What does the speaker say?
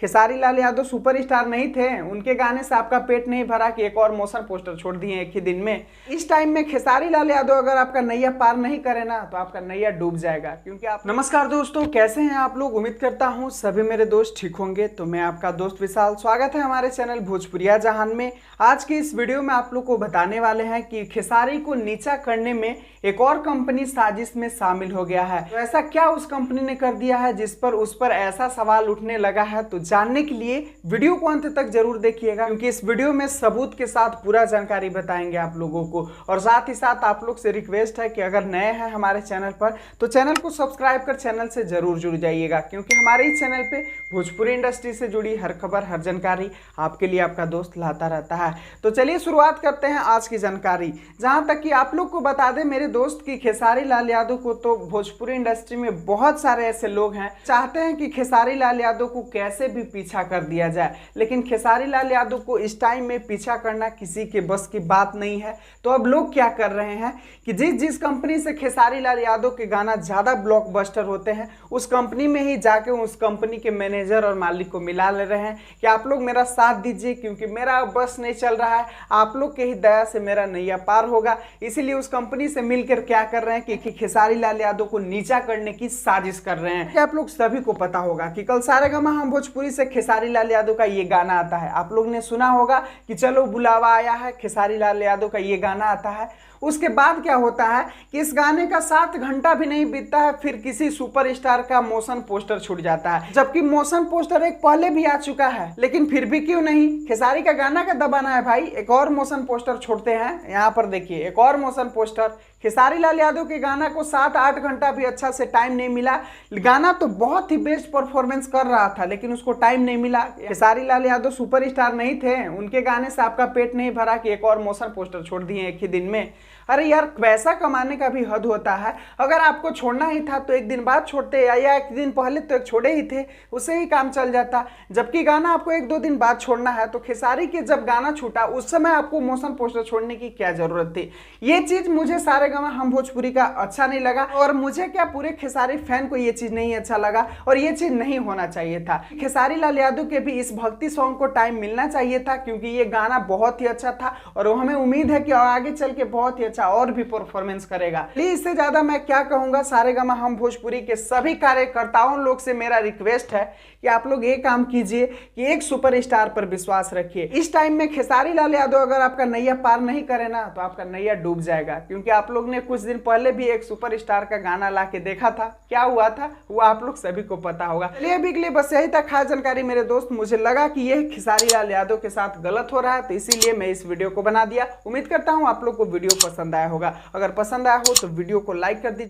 Khesari Lal Yadav superstar नहीं थे? उनके गाने से आपका पेट नहीं भरा कि एक और मोशन पोस्टर छोड़ दिए एक ही दिन में? इस टाइम में खेसारी लाल यादव अगर आपका नैया पार नहीं करे ना तो आपका नैया डूब जाएगा, क्योंकि आप। नमस्कार दोस्तों, कैसे हैं आप लोग? उम्मीद करता हूं सभी मेरे दोस्त ठीक होंगे। तो मैं आपका दोस्त विशाल, स्वागत है हमारे चैनल भोजपुरिया जहान में। आज की इस वीडियो में आप लोग को बताने वाले हैं कि खेसारी को नीचा करने में एक और कंपनी साजिश में शामिल हो गया है। तो ऐसा क्या उस कंपनी ने कर दिया है जिस पर उस पर ऐसा सवाल उठने लगा है? तो जानने के लिए वीडियो को अंत तक जरूर देखिएगा, क्योंकि इस वीडियो में सबूत के साथ पूरा जानकारी बताएंगे आप लोगों को। और साथ ही साथ आप लोग से रिक्वेस्ट है कि अगर नए हैं हमारे चैनल पर तो चैनल को सब्सक्राइब कर चैनल से जरूर जुड़ जाइएगा, क्योंकि हमारे इस चैनल पे भोजपुरी इंडस्ट्री से जुड़ी हर खबर, हर जानकारी आपके लिए आपका दोस्त लाता रहता है। तो चलिए शुरुआत करते हैं आज की जानकारी। जहां तक कि आप लोग को बता दें मेरे दोस्त की खेसारी लाल यादव को तो भोजपुरी इंडस्ट्री में बहुत सारे ऐसे लोग हैं चाहते हैं कि खेसारी लाल यादव को कैसे भी पीछा कर दिया जाए, लेकिन खेसारी लाल यादव को इस टाइम में पीछा करना किसी के बस की बात नहीं है। तो अब लोग क्या कर रहे हैं कि जिस कंपनी से खेसारी लाल यादव के गाना ज्यादा ब्लॉकबस्टर होते हैं उस कंपनी में ही जाके उस कंपनी के मैनेजर और मालिक को मिला ले रहे हैं कि आप लोग मेरा साथ दीजिए, क्योंकि मेरा बस नहीं चल रहा है, आप लोग के ही दया से मेरा नैया पार होगा। इसीलिए उस कंपनी से मिलकर क्या कर रहे हैं कि खेसारी लाल यादव को नीचा करने की साजिश कर रहे हैं। आप लोग सभी को पता होगा कि कल सारेगामा हम भोजपुरी से खेसारी लाल यादव का ये गाना आता है। आप लोग ने सुना होगा कि चलो बुलावा आया है, खेसारी लाल यादव का ये गाना आता है। उसके बाद क्या होता है कि इस गाने का 7 घंटा भी नहीं बीतता है फिर किसी सुपरस्टार का मोशन पोस्टर छूट जाता है, जबकि मोशन पोस्टर एक पहले भी आ चुका है। लेकिन फिर भी क्यों नहीं, खेसारी का गाना का दबाना है भाई, एक और मोशन पोस्टर छोड़ते हैं। यहाँ पर देखिए एक और मोशन पोस्टर। खेसारी लाल यादव के गाना को 7-8 घंटा भी अच्छा से टाइम नहीं मिला। गाना तो बहुत ही बेस्ट परफॉर्मेंस कर रहा था, लेकिन उसको टाइम नहीं मिला। खेसारी लाल यादव सुपरस्टार नहीं थे? उनके गाने से आपका पेट नहीं भरा कि एक और मोशन पोस्टर छोड़ दिए एक ही दिन में? अरे यार, पैसा कमाने का भी हद होता है। अगर आपको छोड़ना ही था तो एक दिन बाद छोड़ते, या एक दिन पहले तो एक छोड़े ही थे, उससे ही काम चल जाता। जबकि गाना आपको 1-2 दिन बाद छोड़ना है, तो खेसारी के जब गाना छूटा उस समय आपको मोशन पोस्टर छोड़ने की क्या जरूरत थी? ये चीज मुझे सारेगामा हम भोजपुरी का अच्छा नहीं लगा, और मुझे क्या पूरे खेसारी फैन को ये चीज नहीं अच्छा लगा, और ये चीज नहीं होना चाहिए था। खेसारी लाल यादव के भी इस भक्ति सॉन्ग को टाइम मिलना चाहिए था, क्योंकि ये गाना बहुत ही अच्छा था और हमें उम्मीद है कि आगे चल के बहुत ही अच्छा और भी परफॉर्मेंस करेगा। इससे ज्यादा मैं क्या कहूंगा, सारेगामा हम भोजपुरी के सभी कार्यकर्ताओं लोग से मेरा रिक्वेस्ट है कि आप लोग ये काम कीजिए कि एक सुपरस्टार पर विश्वास रखिए। इस टाइम में खेसारी लाल यादव अगर आपका नैया पार नहीं करे ना तो आपका नैया डूब जाएगा, क्योंकि आप लोग ने कुछ दिन पहले भी एक सुपरस्टार का गाना ला के देखा था। क्या हुआ था वो आप लोग सभी को पता होगा। चलिए अभी के लिए बस यही था खास जानकारी मेरे दोस्त। मुझे लगा कि यह खेसारी लाल यादव के साथ गलत हो रहा है, तो इसीलिए मैं इस वीडियो को बना दिया। उम्मीद करता हूँ आप लोग को वीडियो पसंद आया होगा। अगर पसंद आया हो तो वीडियो को लाइक कर दीजिए।